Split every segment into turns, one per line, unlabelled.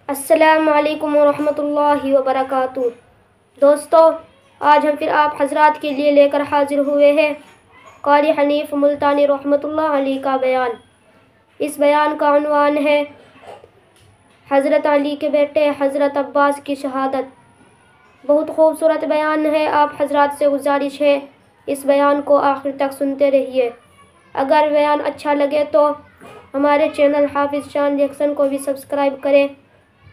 السلام علیکم ورحمۃ اللہ وبرکاتہ۔ دوستو، آج ہم پھر آپ حضرات کے لیے لے کر حاضر ہوئے ہیں قاری حنیف ملتانی رحمۃ اللہ علیہ کا بیان۔ اس بیان کا عنوان ہے حضرت علی کے بیٹے حضرت عباس کی شہادت۔ بہت خوبصورت بیان ہے، آپ حضرات سے گزارش ہے اس بیان کو آخر تک سنتے رہیے۔ اگر بیان اچھا لگے تو ہمارے چینل حافظ شان ریئیکشن کو بھی سبسکرائب کریں۔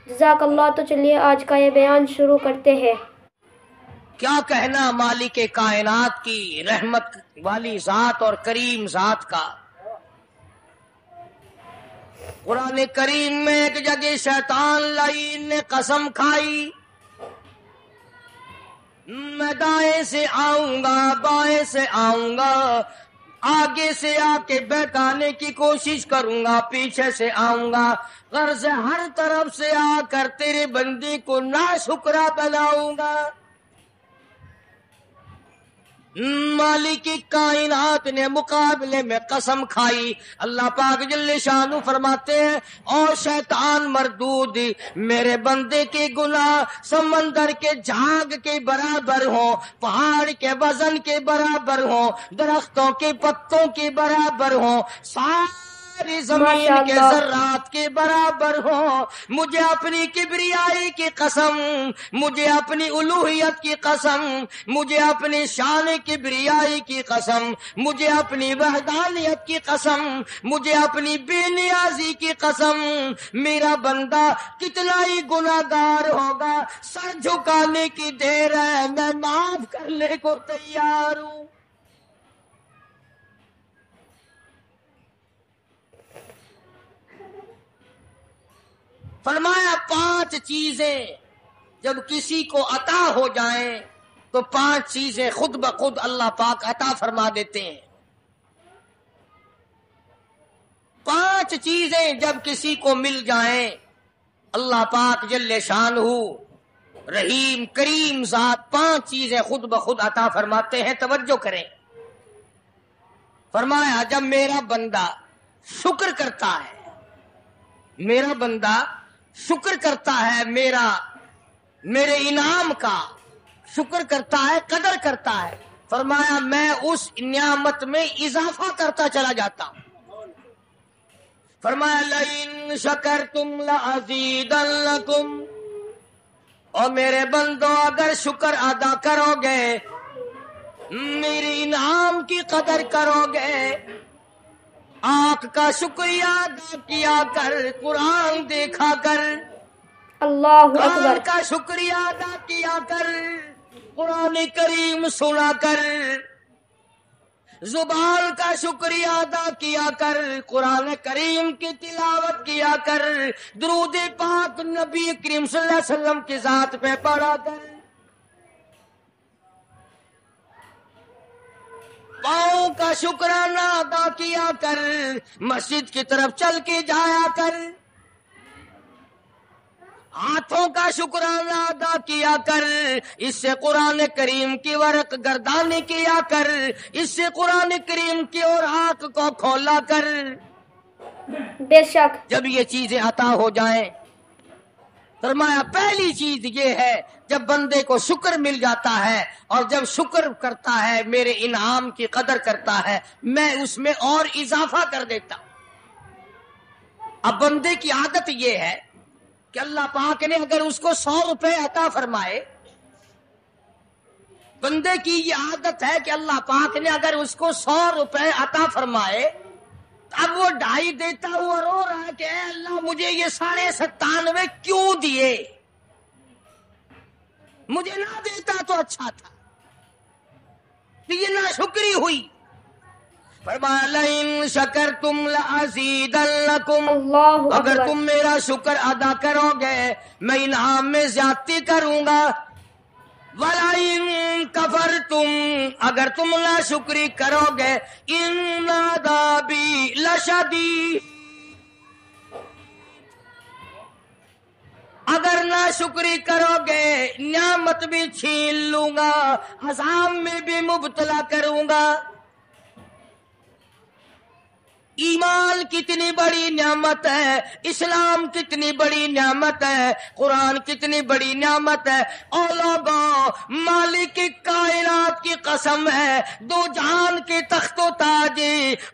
جزاک اللہ۔ تو چلیے آج کا یہ بیان شروع کرتے ہیں۔
کیا کہنا مالک کائنات کی رحمت والی ذات اور کریم ذات کا۔ قرآن کریم میں ایک جگہ شیطان لعین نے قسم کھائی، میں دائیں سے آؤں گا، بائیں سے آؤں گا، آگے سے آ کے بہکانے کی کوشش کروں گا، پیچھے سے آؤں گا، غرض ہر طرف سے آ کر تیرے بندے کو ناشکرا بناؤں گا۔ مالک کائنات نے مقابلے میں قسم کھائی۔ اللہ پاک جل شانہ فرماتے ہیں، اور شیطان مردود، میرے بندے کے گناہ سمندر کے جھاگ کے برابر ہوں، پہاڑ کے وزن کے برابر ہوں، درختوں کے پتوں کے برابر ہوں، ساری زمین کے ذرات کے برابر ہوں، مجھے اپنی کبریائی کی قسم، مجھے اپنی الوہیت کی قسم، مجھے اپنی شان کبریائی کی قسم، مجھے اپنی وحدانیت کی قسم، مجھے اپنی بے نیازی کی قسم، میرا بندہ کتنا ہی گناہگار ہوگا، سر جھکانے کی دیر ہے، میں معاف کرنے کو تیار ہوں۔ فرمایا 5 چیزیں جب کسی کو عطا ہو جائیں تو 5 چیزیں خود بخود اللہ پاک عطا فرما دیتے ہیں۔ 5 چیزیں جب کسی کو مل جائیں اللہ پاک جل شانہ رحیم کریم ذات 5 چیزیں خود بخود عطا فرماتے ہیں۔ توجہ کریں، فرمایا جب میرا بندہ شکر کرتا ہے، میرا بندہ شکر کرتا ہے، میرے انعام کا شکر کرتا ہے، قدر کرتا ہے، فرمایا میں اس نعمت میں اضافہ کرتا چلا جاتا ہوں۔ فرمایا لئن شکرتم لازیدنکم، اور میرے بندو اگر شکر ادا کرو گے، میرے انعام کی قدر کرو گے، آنکھ کا شکریہ ادا کیا کر، قرآن دیکھا کر،
اللہ
کان
اکبر،
کا شکریہ ادا کیا کر، قرآن کریم سنا کر، زبان کا شکریہ ادا کیا کر، قرآن کریم کی تلاوت کیا کر، درود پاک نبی کریم صلی اللہ علیہ وسلم کی ذات پہ پڑھا کر، پاؤں کا شکرانہ ادا کیا کر، مسجد کی طرف چل کے جایا کر، ہاتھوں کا شکرانہ ادا کیا کر، اس سے قرآن کریم کی ورق گردانی کیا کر، اس سے قرآن کریم کی اور آنکھ کو کھولا کر۔
بے شک
جب یہ چیزیں عطا ہو جائیں، فرمایا پہلی چیز یہ ہے جب بندے کو شکر مل جاتا ہے، اور جب شکر کرتا ہے میرے انعام کی قدر کرتا ہے، میں اس میں اور اضافہ کر دیتا ہوں۔ اب بندے کی عادت یہ ہے کہ اللہ پاک نے اگر اس کو 100 روپے عطا فرمائے، بندے کی یہ عادت ہے کہ اللہ پاک نے اگر اس کو 100 روپے عطا فرمائے، اب وہ 2.5 دیتا ہوا رو رہا ہے کہ اے اللہ مجھے یہ 97.5 کیوں دیے، مجھے نہ دیتا تو اچھا تھا، تو یہ ناشکری ہوئی۔ فرمایا لئن شکرتم لازیدنکم،
اللہ
اگر
اکبر،
تم میرا شکر ادا کرو گے میں انعام میں زیادتی کروں گا، وَلَئِن کَفَرْتُمْ، اگر تم ناشکری کرو گے، إِنَّ عَذَابِي لَشَدِيدٌ، اگر ناشکری کرو گے نعمت بھی چھین لوں گا، عذاب میں بھی مبتلا کروں گا۔ ایمان کتنی بڑی نعمت ہے، اسلام کتنی بڑی نعمت ہے، قرآن کتنی بڑی نعمت ہے۔ اور لوگوں، مالک کائنات کی قسم ہے، دو جہان کے تخت و تاج،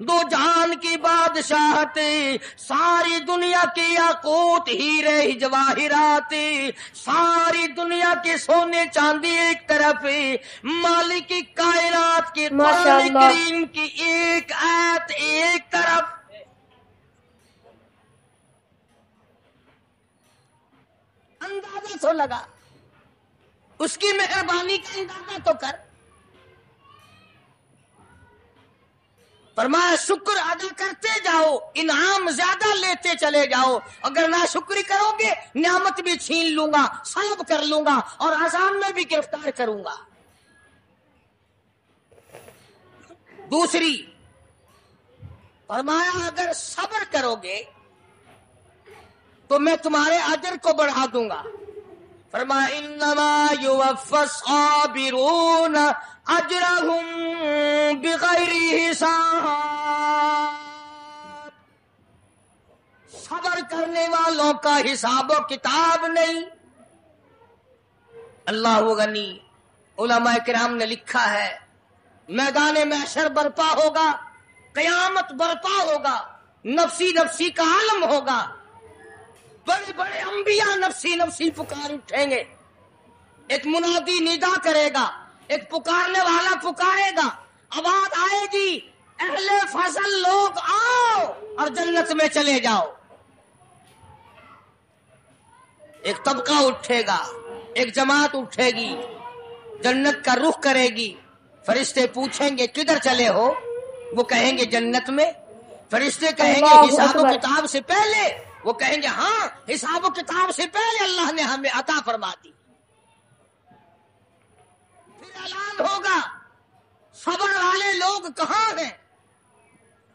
دو جہان کی بادشاہت، ساری دنیا کے یاقوت ہیرے جواہرات، ساری دنیا کے سونے چاندی ایک طرف، مالک کائنات کی
ماشاء
قرآن
اللہ۔
کریم کی ایک آیت ایک طرف۔ اندازہ تو لگا، اس کی مہربانی کا اندازہ تو کر۔ فرمایا شکر ادا کرتے جاؤ، انعام زیادہ لیتے چلے جاؤ، اگر ناشکری کرو گے نعمت بھی چھین لوں گا، سلب کر لوں گا، اور عذاب میں بھی گرفتار کروں گا۔ دوسری فرمایا اگر صبر کرو گے تو میں تمہارے اجر کو بڑھا دوں گا۔ فرمایا انما یوفی الصابرون اجرهم بغیر حساب، صبر کرنے والوں کا حساب و کتاب نہیں۔ اللہ غنی، علماء کرام نے لکھا ہے میدان محشر برپا ہوگا، قیامت برپا ہوگا، نفسی نفسی کا عالم ہوگا، بڑے بڑے انبیاء نفسی نفسی پکار اٹھیں گے، ایک منادی ندا کرے گا، ایک پکارنے والا پکارے گا، آواز آئے گی اہل فضل لوگ آؤ اور جنت میں چلے جاؤ۔ ایک طبقہ اٹھے گا، ایک جماعت اٹھے گی، جنت کا رخ کرے گی۔ فرشتے پوچھیں گے کدھر چلے ہو؟ وہ کہیں گے جنت میں۔ فرشتے کہیں گے
اللہ
حساب و
اکبر۔
کتاب سے پہلے؟ وہ کہیں گے ہاں، حساب و کتاب سے پہلے اللہ نے ہمیں عطا فرما دی۔ پھر اعلان ہوگا صبر والے لوگ کہاں ہیں؟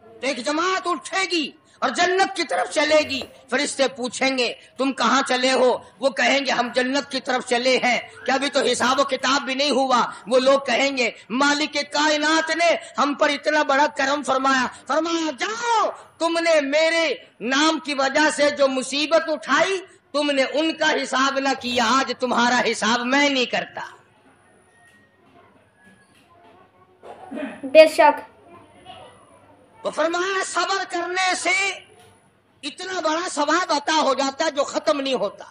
تو ایک جماعت اٹھے گی اور جنت کی طرف چلے گی۔ فرشتے پوچھیں گے تم کہاں چلے ہو؟ وہ کہیں گے ہم جنت کی طرف چلے ہیں، کیا ابھی تو حساب و کتاب بھی نہیں ہوا؟ وہ لوگ کہیں گے مالک کائنات نے ہم پر اتنا بڑا کرم فرمایا، فرمایا جاؤ، تم نے میرے نام کی وجہ سے جو مصیبت اٹھائی تم نے ان کا حساب نہ کیا، آج تمہارا حساب میں نہیں کرتا۔
بے شک۔
تو فرمایا صبر کرنے سے اتنا بڑا ثواب عطا ہو جاتا ہے جو ختم نہیں ہوتا۔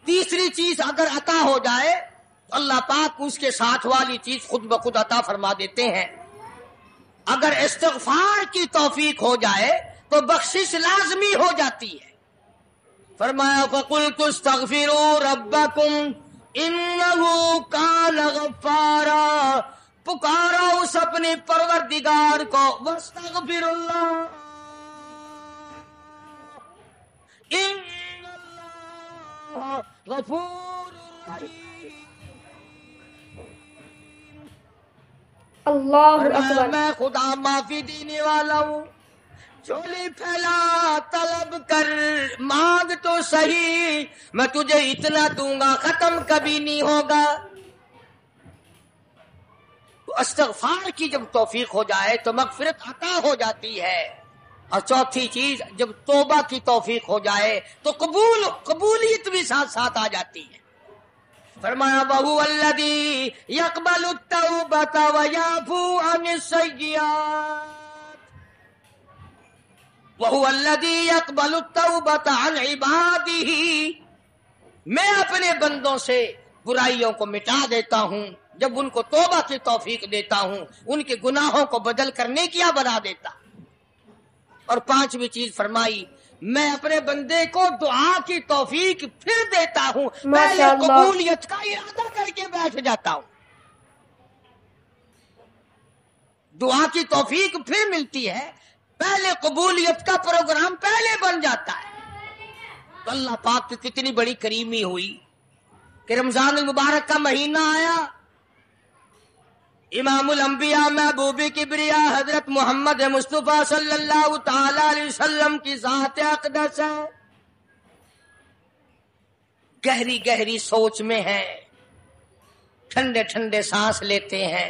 تیسری چیز اگر عطا ہو جائے تو اللہ پاک اس کے ساتھ والی چیز خود بخود عطا فرما دیتے ہیں۔ اگر استغفار کی توفیق ہو جائے تو بخشش لازمی ہو جاتی ہے۔ فرمایا فَقُلْتُ اسْتَغْفِرُوا رَبَّكُمْ إِنَّهُ كَانَ غَفَّارًا، پکارا اس اپنے پروردگار کو، وَاسْتَغْفِرُ اللَّهَ إِنَّ اللَّهَ غَفُورٌ رَحِيمٌ۔
اللہ
فرمایا
اکبر۔
میں خدا معافی دینے والا ہوں، چولی پھیلا طلب کر، مانگ تو صحیح، میں تجھے اتنا دوں گا ختم کبھی نہیں ہوگا۔ تو استغفار کی جب توفیق ہو جائے تو مغفرت عطا ہو جاتی ہے۔ اور چوتھی چیز جب توبہ کی توفیق ہو جائے تو قبولیت بھی ساتھ ساتھ آ جاتی ہے۔ فرمایا وَهُوَ الَّذِي يَقْبَلُ التَّوْبَةَ وَيَعْفُو عَنِ السَّيِّئَاتِ، وَهُوَ الَّذِي يَقْبَلُ التَّوْبَةَ عَنْ عِبَادِهِ، میں اپنے بندوں سے برائیوں کو مٹا دیتا ہوں جب ان کو توبہ کی توفیق دیتا ہوں، ان کے گناہوں کو بدل کر نیکیاں بنا دیتا۔ اور پانچویں چیز فرمائی میں اپنے بندے کو دعا کی توفیق پھر دیتا ہوں، پہلے
ماشاء اللہ۔
قبولیت کا ارادہ کر کے بیٹھ جاتا ہوں، دعا کی توفیق پھر ملتی ہے، پہلے قبولیت کا پروگرام پہلے بن جاتا ہے۔ تو اللہ پاک کی کتنی بڑی کریمی ہوئی کہ رمضان المبارک کا مہینہ آیا، امام الانبیاء محبوب کبریا حضرت محمد مصطفیٰ صلی اللہ تعالی علیہ وسلم کی ذات اقدس ہے، گہری گہری سوچ میں ہے، ٹھنڈے ٹھنڈے سانس لیتے ہیں،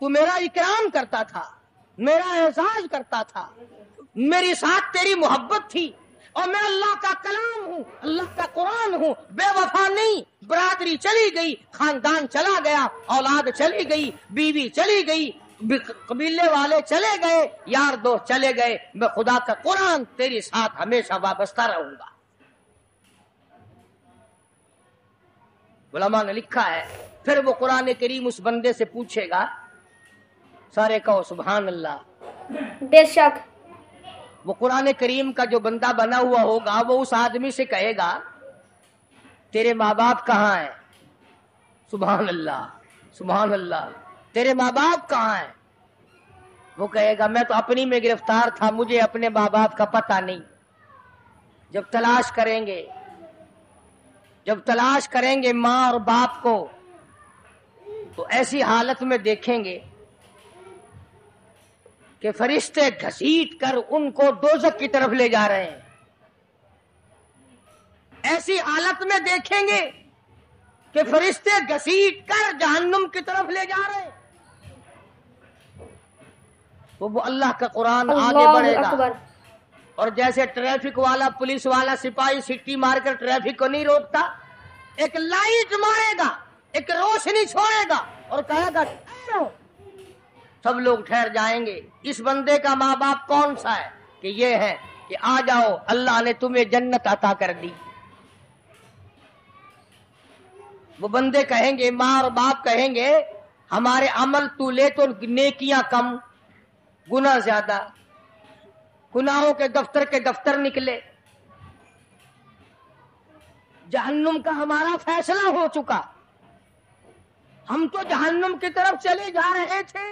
تو میرا اکرام کرتا تھا، میرا اعزاز کرتا تھا، میری ساتھ تیری محبت تھی، اور میں اللہ کا کلام ہوں، اللہ کا قرآن ہوں، بے وفا نہیں۔ برادری چلی گئی، خاندان چلا گیا، اولاد چلی گئی، بیوی چلی گئی، قبیلے والے چلے گئے، یار دوست چلے گئے، میں خدا کا قرآن تیری ساتھ ہمیشہ وابستہ رہوں گا۔ علماء نے لکھا ہے پھر وہ قرآن کریم اس بندے سے پوچھے گا، سارے کہو سبحان اللہ۔
بے شک
وہ قرآن کریم کا جو بندہ بنا ہوا ہوگا وہ اس آدمی سے کہے گا تیرے ماں باپ کہاں ہیں؟ سبحان اللہ سبحان اللہ، تیرے ماں باپ کہاں ہیں؟ وہ کہے گا میں تو اپنی میں گرفتار تھا، مجھے اپنے ماں باپ کا پتہ نہیں۔ جب تلاش کریں گے ماں اور باپ کو تو ایسی حالت میں دیکھیں گے کہ فرشتے گھسیٹ کر ان کو دوزخ کی طرف لے جا رہے ہیں۔ ایسی حالت میں دیکھیں گے کہ فرشتے گھسیٹ کر جہنم کی طرف لے جا رہے ہیں، تو وہ اللہ کا قرآن آگے بڑھے گا۔
اکبر۔
اور جیسے ٹریفک والا، پولیس والا، سپاہی سٹی مار کر ٹریفک کو نہیں روکتا، ایک لائٹ مارے گا، ایک روشنی چھوڑے گا اور کہے گا ٹھہرو، سب لوگ ٹھہر جائیں گے۔ اس بندے کا ماں باپ کون سا ہے؟ کہ یہ ہے کہ آ جاؤ، اللہ نے تمہیں جنت عطا کر دی۔ وہ بندے کہیں گے، ماں اور باپ کہیں گے ہمارے عمل تو لے تو نیکیاں کم، گناہ زیادہ، گناہوں کے دفتر نکلے، جہنم کا ہمارا فیصلہ ہو چکا، ہم تو جہنم کی طرف چلے جا رہے تھے،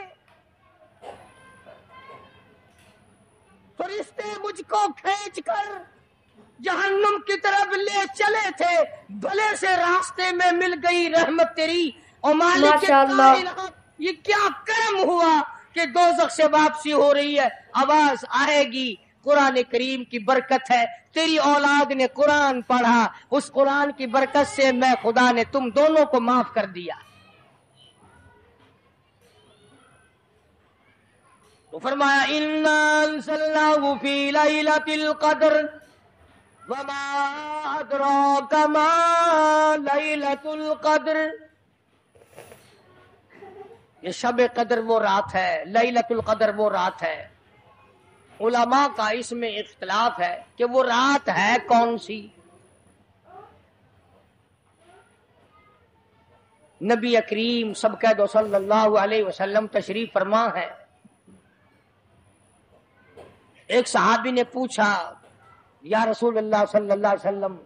فرشتے مجھ کو کھینچ کر جہنم کی طرف لے چلے تھے، بھلے سے راستے میں مل گئی رحمت تیری، اور مالک کائنات یہ کیا کرم ہوا کہ دوزخ سے واپسی ہو رہی ہے، آواز آئے گی، قرآن کریم کی برکت ہے، تیری اولاد نے قرآن پڑھا، اس قرآن کی برکت سے میں خدا نے تم دونوں کو معاف کر دیا۔ تو فرمایا اِنَّا أَنزَلْنَاهُ فِي لَيْلَةِ الْقَدْرِ وَمَا أَدْرَاكَ مَا لَيْلَةُ الْقَدْرِ۔ یہ شب قدر وہ رات ہے، لیلۃ القدر وہ رات ہے۔ علماء کا اس میں اختلاف ہے کہ وہ رات ہے کون سی۔ نبی کریم سب کہہ دو صلی اللہ علیہ وسلم تشریف فرما ہے۔ ایک صحابی نے پوچھا یا رسول اللہ صلی اللہ علیہ وسلم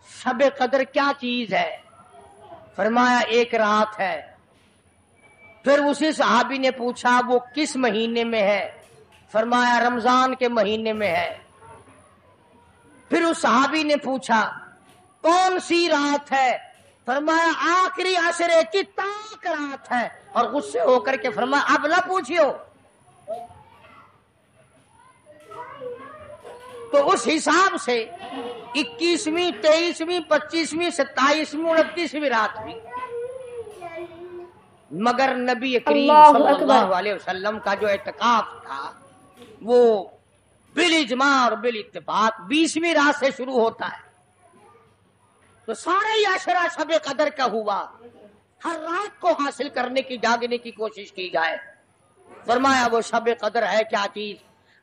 شب قدر کیا چیز ہے؟ فرمایا ایک رات ہے۔ پھر اسی صحابی نے پوچھا وہ کس مہینے میں ہے؟ فرمایا رمضان کے مہینے میں ہے۔ پھر اس صحابی نے پوچھا کون سی رات ہے؟ فرمایا آخری عشرے کی تاک رات ہے، اور غصے ہو کر کے فرمایا اب نہ پوچھیو۔ تو اس حساب سے 21ویں، 23ویں، 25ویں، 27ویں، 29ویں رات بھی، مگر نبی کریم صلی اللہ علیہ وسلم کا جو اعتکاف تھا وہ بالاجماع اور بالاتفاق 20ویں رات سے شروع ہوتا ہے، تو سارے عشرہ شب قدر کا ہوا، ہر رات کو حاصل کرنے کی، جاگنے کی کوشش کی جائے۔ فرمایا وہ شب قدر ہے کیا چیز؟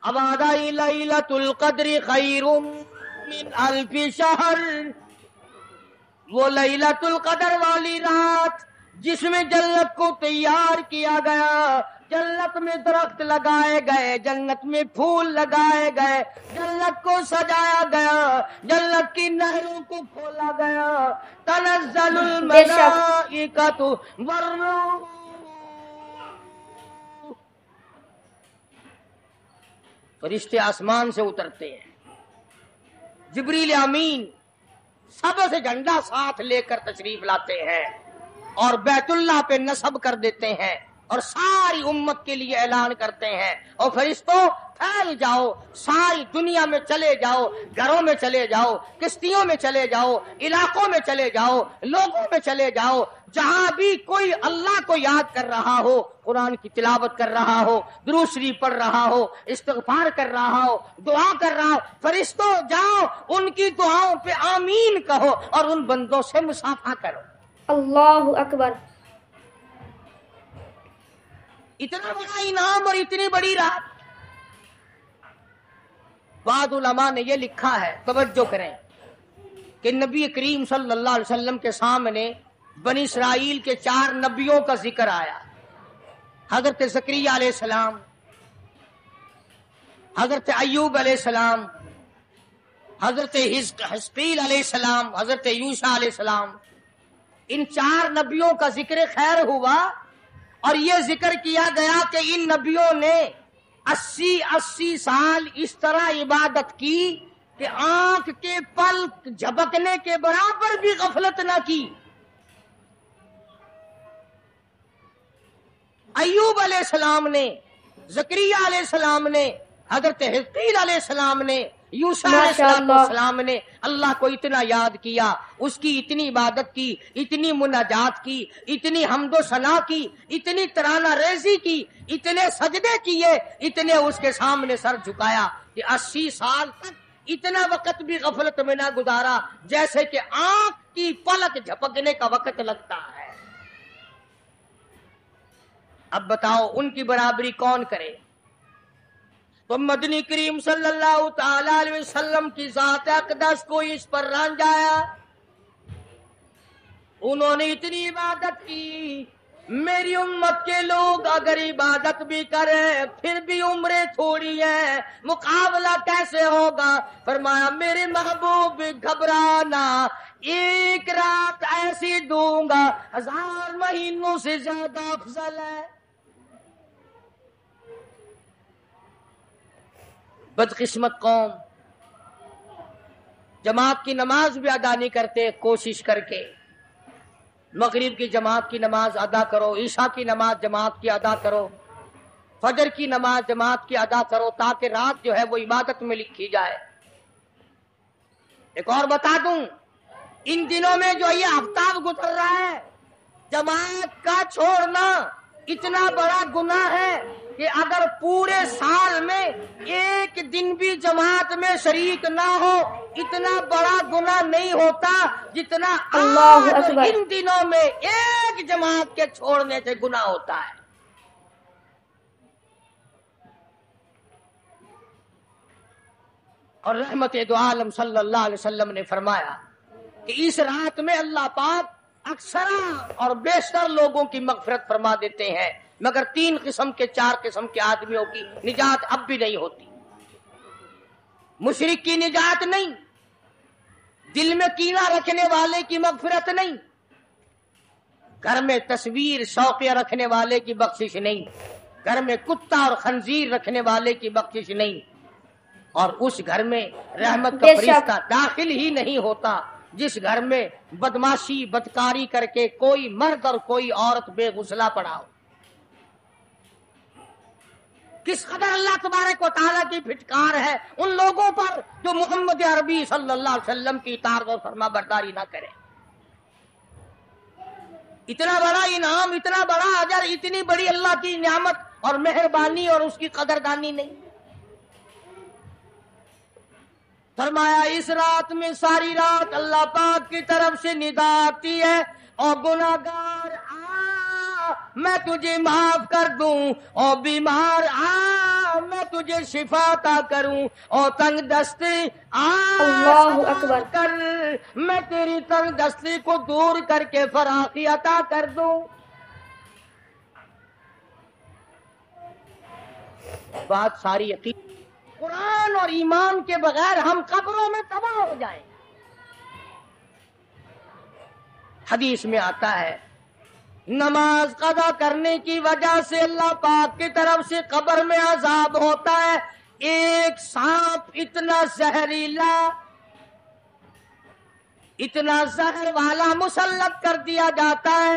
ابادی لیلۃ القدر خیر من الف شہر، وہ لیلۃ القدر والی رات جس میں جنت کو تیار کیا گیا، جنت میں درخت لگائے گئے، جنت میں پھول لگائے گئے، جنت کو سجایا گیا، جنت کی نہروں کو کھولا گیا، تنزل الملائکۃ والروح، فرشتے آسمان سے اترتے ہیں، جبریل امین سب سے جھنڈا ساتھ لے کر تشریف لاتے ہیں اور بیت اللہ پہ نصب کر دیتے ہیں، اور ساری امت کے لیے اعلان کرتے ہیں، اور فرشتوں پھیل جاؤ، ساری دنیا میں چلے جاؤ، گھروں میں چلے جاؤ، کشتیوں میں چلے جاؤ، علاقوں میں چلے جاؤ، لوگوں میں چلے جاؤ، جہاں بھی کوئی اللہ کو یاد کر رہا ہو، قرآن کی تلاوت کر رہا ہو، درود شریف پڑھ رہا ہو، استغفار کر رہا ہو، دعا کر رہا ہو، فرشتوں جاؤ ان کی دعاؤں پہ آمین کہو اور ان بندوں سے مصافحہ کرو۔
اللہ اکبر۔
اتنا بڑا انعام اور اتنی بڑی رات۔ بعض علماء نے یہ لکھا ہے، توجہ کریں، کہ نبی کریم صلی اللہ علیہ وسلم کے سامنے بنی اسرائیل کے 4 نبیوں کا ذکر آیا، حضرت زکریا علیہ السلام، حضرت ایوب علیہ السلام، حضرت حزقیل علیہ السلام، حضرت یوشع علیہ السلام۔ ان 4 نبیوں کا ذکر خیر ہوا، اور یہ ذکر کیا گیا کہ ان نبیوں نے 80 سال اس طرح عبادت کی کہ آنکھ کے پلک جھپکنے کے برابر بھی غفلت نہ کی۔ ایوب علیہ السلام نے، زکریا علیہ السلام نے، حضرت حزقیل علیہ السلام نے، یوشع علیہ السلام نے اللہ کو اتنا یاد کیا، اس کی اتنی عبادت کی، اتنی مناجات کی، اتنی حمد و ثنا کی، اتنی ترانہ ریزی کی، اتنے سجدے کیے، اتنے اس کے سامنے سر جھکایا کہ 80 سال تک اتنا وقت بھی غفلت میں نہ گزارا جیسے کہ آنکھ کی پلک جھپکنے کا وقت لگتا ہے۔ اب بتاؤ ان کی برابری کون کرے؟ تو مدنی کریم صلی اللہ تعالی علیہ وسلم کی ذات اقدس کو اس پر رنجایا، انہوں نے اتنی عبادت کی۔ میری امت کے لوگ اگر عبادت بھی کریں پھر بھی عمریں تھوڑی ہیں، مقابلہ کیسے ہوگا؟ فرمایا میرے محبوب گھبرانا، ایک رات ایسی دوں گا 1000 مہینوں سے زیادہ افضل ہے۔ بدقسمت قوم جماعت کی نماز بھی ادا نہیں کرتے، کوشش کر کے مغرب کی جماعت کی نماز ادا کرو، عشاء کی نماز جماعت کی ادا کرو، فجر کی نماز جماعت کی ادا کرو، تاکہ رات جو ہے وہ عبادت میں لکھی جائے۔ ایک اور بتا دوں، ان دنوں میں جو یہ آفتاب گزر رہا ہے، جماعت کا چھوڑنا اتنا بڑا گناہ ہے کہ اگر پورے سال میں ایک دن بھی جماعت میں شریک نہ ہو اتنا بڑا گناہ نہیں ہوتا جتنا
اللہ
آج
اکبر۔
ان دنوں میں ایک جماعت کے چھوڑنے سے گناہ ہوتا ہے۔ اور رحمت دو عالم صلی اللہ علیہ وسلم نے فرمایا کہ اس رات میں اللہ پاک اکثر اور بیشتر لوگوں کی مغفرت فرما دیتے ہیں، مگر 3 قسم کے 4 قسم کے آدمیوں کی نجات اب بھی نہیں ہوتی۔ مشرک کی نجات نہیں، دل میں کینہ رکھنے والے کی مغفرت نہیں، گھر میں تصویر شوقیہ رکھنے والے کی بخشش نہیں، گھر میں کتا اور خنزیر رکھنے والے کی بخشش نہیں، اور اس گھر میں رحمت کا فرشتہ داخل ہی نہیں ہوتا جس گھر میں بدماشی بدکاری کر کے کوئی مرد اور کوئی عورت بے غسلہ پڑا ہو۔ کس قدر اللہ تبارک و تعالیٰ کی پھٹکار ہے ان لوگوں پر جو محمد عربی صلی اللہ علیہ وسلم کی اطاعت اور فرما برداری نہ کرے۔ اتنا بڑا انعام، اتنا بڑا اجر، اتنی بڑی اللہ کی نعمت اور مہربانی اور اس کی قدردانی نہیں۔ فرمایا اس رات میں ساری رات اللہ پاک کی طرف سے ندا آتی ہے، اور گناہگار آ میں تجھے معاف کر دوں، اور بیمار آ میں تجھے شفا عطا کروں، اور تنگ دستی آ
اللہ اکبر
کر میں تیری تنگ دستی کو دور کر کے فراخی عطا کر دوں۔ بات ساری یقین، قرآن اور ایمان کے بغیر ہم قبروں میں تباہ ہو جائیں۔ حدیث میں آتا ہے نماز قضا کرنے کی وجہ سے اللہ پاک کی طرف سے قبر میں عذاب ہوتا ہے، ایک سانپ اتنا زہریلا، اتنا زہر والا مسلط کر دیا جاتا ہے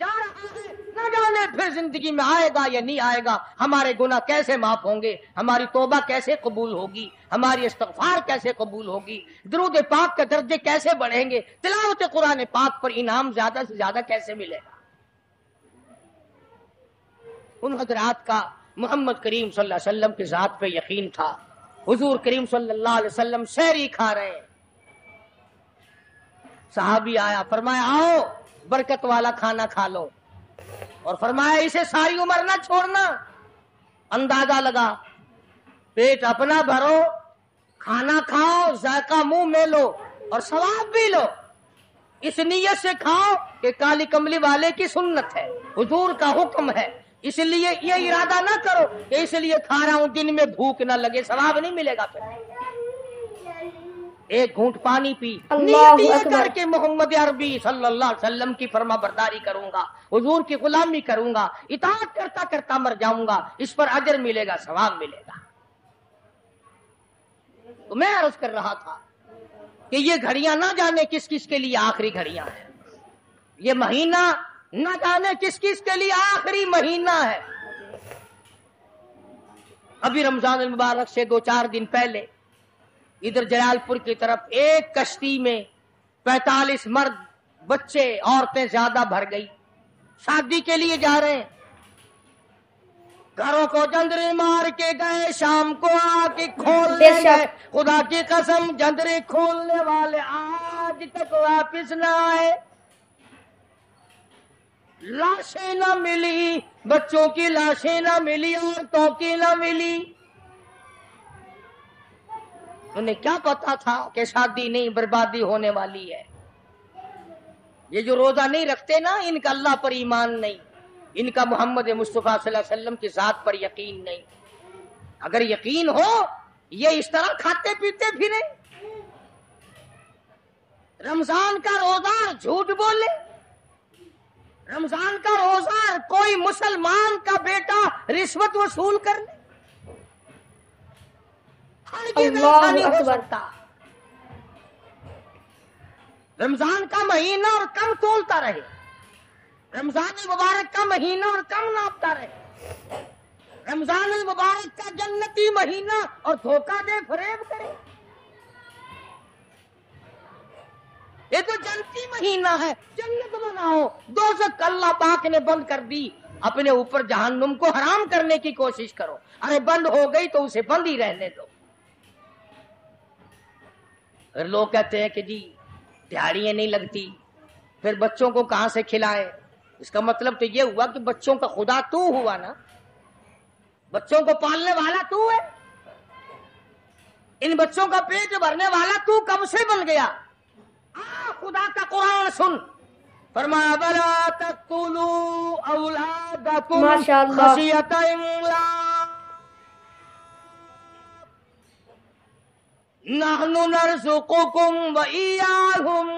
جا رہا ہے، نہ جانے پھر زندگی میں آئے گا یا نہیں آئے گا، ہمارے گناہ کیسے معاف ہوں گے، ہماری توبہ کیسے قبول ہوگی، ہماری استغفار کیسے قبول ہوگی، درود پاک کے درجے کیسے بڑھیں گے، تلاوت قرآن پاک پر انعام زیادہ سے زیادہ کیسے ملے گا۔ ان حضرات کا محمد کریم صلی اللہ علیہ وسلم کی ذات پہ یقین تھا۔ حضور کریم صلی اللہ علیہ وسلم سحری کھا رہے ہیں، صحابی آیا، فرمایا آؤ برکت والا کھانا کھا لو، اور فرمایا اسے ساری عمر نہ چھوڑنا۔ اندازہ لگا، پیٹ اپنا بھرو، کھانا کھاؤ، ذائقہ منہ میں لو اور ثواب بھی لو، اس نیت سے کھاؤ کہ کالی کملی والے کی سنت ہے، حضور کا حکم ہے، اس لیے یہ ارادہ نہ کرو کہ اس لیے کھا رہا ہوں دن میں بھوک نہ لگے، ثواب نہیں ملے گا۔ پھر ایک گھونٹ پانی پی، نیت یہ کر کے محمد عربی صلی اللہ علیہ وسلم کی فرما برداری کروں گا، حضور کی غلامی کروں گا، اطاعت کرتا کرتا مر جاؤں گا، اس پر اجر ملے گا، ثواب ملے گا۔ تو میں عرض کر رہا تھا کہ یہ گھڑیاں نہ جانے کس کس کے لیے آخری گھڑیاں ہیں، یہ مہینہ نہ جانے کس کس کے لیے آخری مہینہ ہے۔ ابھی رمضان المبارک سے 2-4 دن پہلے ادھر جلال پور کی طرف ایک کشتی میں 45 مرد، بچے، عورتیں زیادہ بھر گئی، شادی کے لیے جا رہے ہیں، گھروں کو جندرے مار کے گئے، شام کو آ کے کھول لے گئے، خدا کی قسم جندرے کھولنے والے آج تک واپس نہ آئے، لاشیں نہ ملی، بچوں کی لاشیں نہ ملی، عورتوں کی نہ ملی۔ انہیں کیا پتا تھا کہ شادی نہیں، بربادی ہونے والی ہے۔ یہ جو روزہ نہیں رکھتے نا، ان کا اللہ پر ایمان نہیں، ان کا محمد مصطفیٰ صلی اللہ علیہ وسلم کی ذات پر یقین نہیں۔ اگر یقین ہو یہ اس طرح کھاتے پیتے پھرے، رمضان کا روزہ جھوٹ بولے، رمضان کا روزہ کوئی مسلمان کا بیٹا رشوت وصول کر لے، ایسا نہیں ہو سکتا۔ رمضان کا مہینہ اور کم تولتا رہے، رمضان المبارک کا مہینہ اور کم ناپتا رہے، رمضان المبارک کا جنتی مہینہ اور دھوکہ دے فریب کرے۔ یہ تو جنتی مہینہ ہے، جنت بناؤ، دوزخ اللہ پاک نے بند کر دی، اپنے اوپر جہنم کو حرام کرنے کی کوشش کرو۔ ارے بند ہو گئی تو اسے بند ہی رہنے دو۔ اگر لوگ کہتے ہیں کہ جی دیہڑیاں نہیں لگتی، پھر بچوں کو کہاں سے کھلائے؟ اس کا مطلب تو یہ ہوا کہ بچوں کا خدا تو ہوا نا، بچوں کو پالنے والا تو ہے، ان بچوں کا پیٹ بھرنے والا تو کب سے بن گیا؟ خدا کا قرآن سن، فرمایا بلا تقتلوا اولادکم خشیۃ املاق نحن نرزقکم وإیاہم،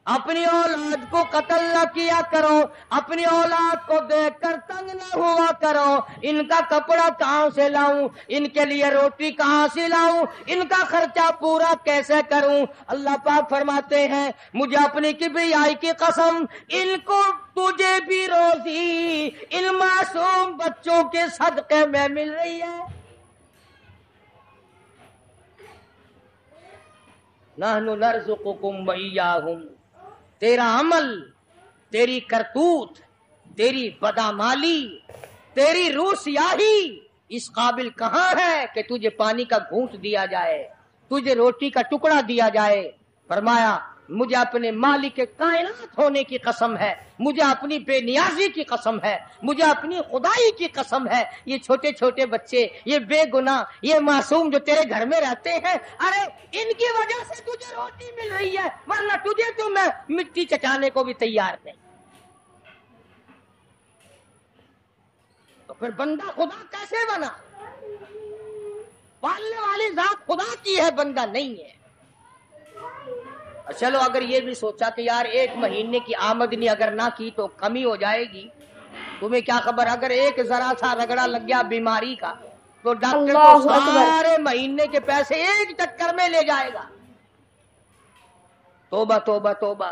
اپنی اولاد کو قتل نہ کیا کرو، اپنی اولاد کو دیکھ کر تنگ نہ ہوا کرو، ان کا کپڑا کہاں سے لاؤں، ان کے لیے روٹی کہاں سے لاؤں، ان کا خرچہ پورا کیسے کروں؟ اللہ پاک فرماتے ہیں مجھے اپنی کبریائی کی قسم، ان کو تجھے بھی روزی ان معصوم بچوں کے صدقے میں مل رہی ہے۔ نحن نرزقکم وإیاہم، تیرا عمل، تیری کرتوت، تیری بدعمالی، تیری روح سیاہی اس قابل کہاں ہے کہ تجھے پانی کا گھونٹ دیا جائے، تجھے روٹی کا ٹکڑا دیا جائے؟ فرمایا مجھے اپنے مالک کائنات ہونے کی قسم ہے، مجھے اپنی بے نیازی کی قسم ہے، مجھے اپنی خدائی کی قسم ہے، یہ چھوٹے چھوٹے بچے، یہ بے گناہ، یہ معصوم جو تیرے گھر میں رہتے ہیں، ارے ان کی وجہ سے تجھے روٹی مل رہی ہے، ورنہ تجھے تو میں مٹی چٹانے کو بھی تیار نہیں۔ تو پھر بندہ خدا کیسے بنا؟ پالنے والی ذات خدا کی ہے، بندہ نہیں ہے۔ چلو اگر یہ بھی سوچا کہ یار ایک مہینے کی آمدنی اگر نہ کی تو کمی ہو جائے گی، تمہیں کیا خبر، اگر ایک ذرا سا رگڑا لگ گیا بیماری کا تو ڈاکٹر کو سارے مہینے کے پیسے ایک چکر میں لے جائے گا۔ توبہ توبہ توبہ،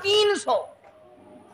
300।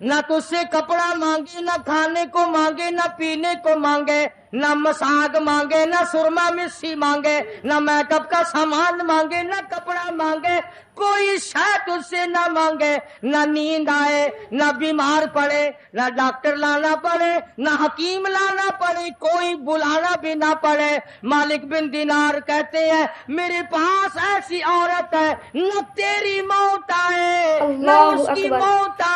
نہ تجھ سے کپڑا مانگے، نہ کھانے کو مانگے، نہ پینے کو مانگے، نہ مساگ مانگے، نہ سرما مسی مانگے، نہ میک اپ کا سامان مانگے، نہ کپڑا مانگے، کوئی شاید تجھ سے نہ مانگے، نہ نیند آئے، نہ بیمار پڑے، نہ ڈاکٹر لانا پڑے، نہ حکیم لانا پڑے، کوئی بلانا بھی نہ پڑے۔ مالک بن دینار کہتے ہیں میرے پاس ایسی عورت ہے، نہ تیری موت آئے نہ
اللہ
اس کی
اکبر۔
موت آئے۔